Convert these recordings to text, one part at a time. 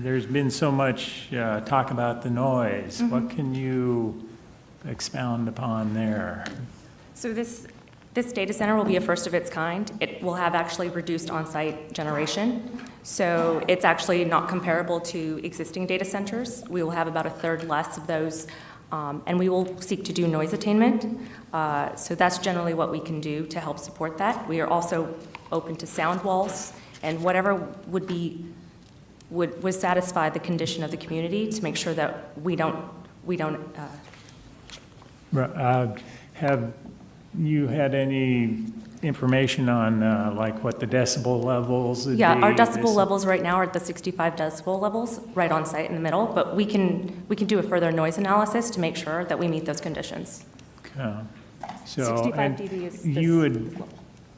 there's been so much talk about the noise. Mm-hmm. What can you expound upon there? So this data center will be a first of its kind. It will have actually reduced on-site generation. So it's actually not comparable to existing data centers. We will have about a third less of those, and we will seek to do noise attainment. So that's generally what we can do to help support that. We are also open to sound walls and whatever would satisfy the condition of the community to make sure that we don't. Have you had any information on like what the decibel levels would be? Yeah, our decibel levels right now are at the 65 decibel levels, right on site in the middle, but we can do a further noise analysis to make sure that we meet those conditions. Okay. So, 65 dB is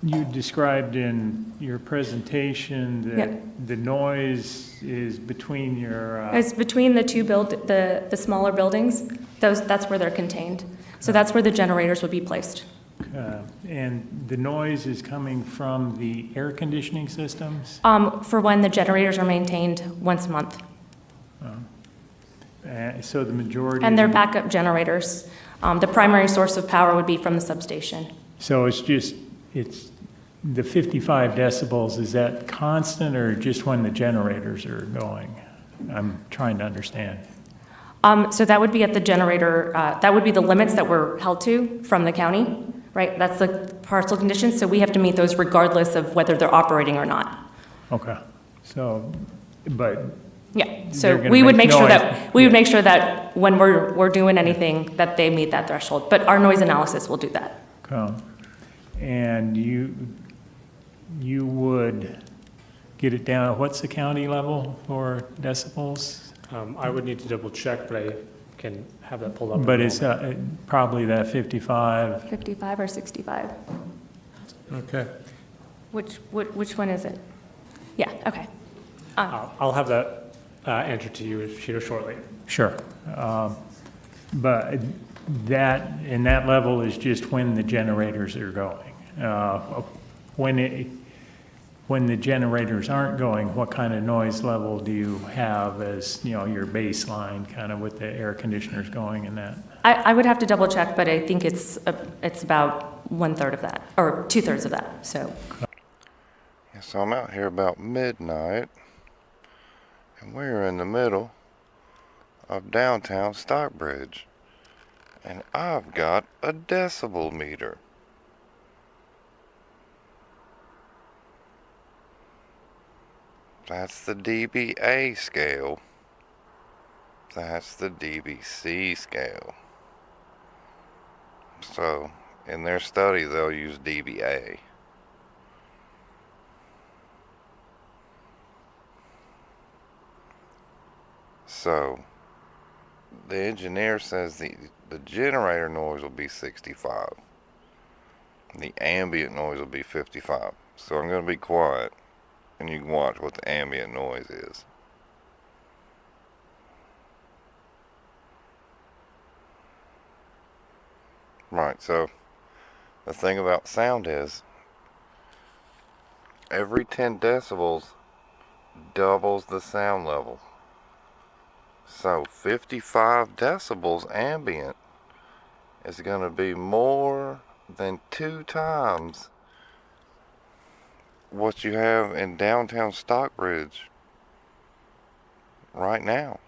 you described in your presentation that Yep. the noise is between your... It's between the two the smaller buildings. That's where they're contained. So that's where the generators would be placed. And the noise is coming from the air conditioning systems? For when the generators are maintained once a month. So the majority... And they're backup generators. The primary source of power would be from the substation. So it's the 55 decibels, is that constant or just when the generators are going? I'm trying to understand. So that would be at the generator, that would be the limits that we're held to from the county, right? That's the parcel conditions, so we have to meet those regardless of whether they're operating or not. Okay. So, but... Yeah, so we would make sure that, when we're doing anything, that they meet that threshold. But our noise analysis will do that. Okay. And you would get it down, what's the county level for decibels? I would need to double check, but I can have that pulled up. But it's probably that 55. 55 or 65? Okay. Which one is it? Yeah, okay. I'll have that answer to you shortly. Sure. But that level is just when the generators are going. When the generators aren't going, what kind of noise level do you have as, your baseline, kind of with the air conditioners going and that? I would have to double check, but I think it's about 1/3 of that, or 2/3 of that, so. Yeah, so I'm out here about midnight, and we're in the middle of downtown Stockbridge, and I've got a decibel meter. That's the dBA scale. That's the dBc scale. So, in their study, they'll use dBA. So, the engineer says the generator noise will be 65. The ambient noise will be 55. So I'm going to be quiet, and you can watch what the ambient noise is. Right, so the thing about sound is every 10 decibels doubles the sound level. So 55 decibels ambient is going to be more than 2 times what you have in downtown Stockbridge right now.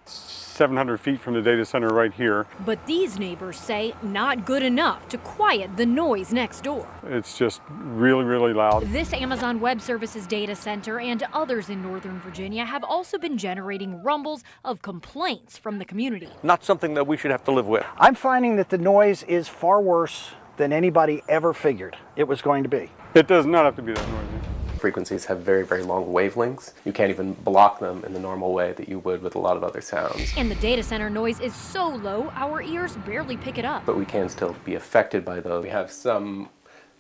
700 feet from the data center right here. But these neighbors say not good enough to quiet the noise next door. It's just really, really loud. This Amazon Web Services data center and others in Northern Virginia have also been generating rumbles of complaints from the community. Not something that we should have to live with. I'm finding that the noise is far worse than anybody ever figured it was going to be. It does not have to be that noisy. Frequencies have very, very long wavelengths. You can't even block them in the normal way that you would with a lot of other sounds. And the data center noise is so low, our ears barely pick it up. But we can still be affected by those. We have some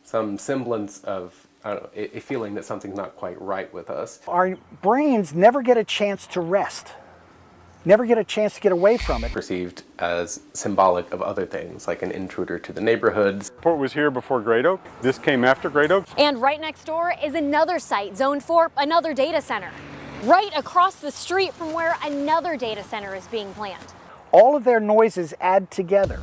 semblance of, I don't know, a feeling that something's not quite right with us. Our brains never get a chance to rest. never get a chance to get away from it. Perceived as symbolic of other things, like an intruder to the neighborhoods. Port was here before Great Oak. This came after Great Oak. And right next door is another site zoned for another data center, right across the street from where another data center is being planned. All of their noises add together.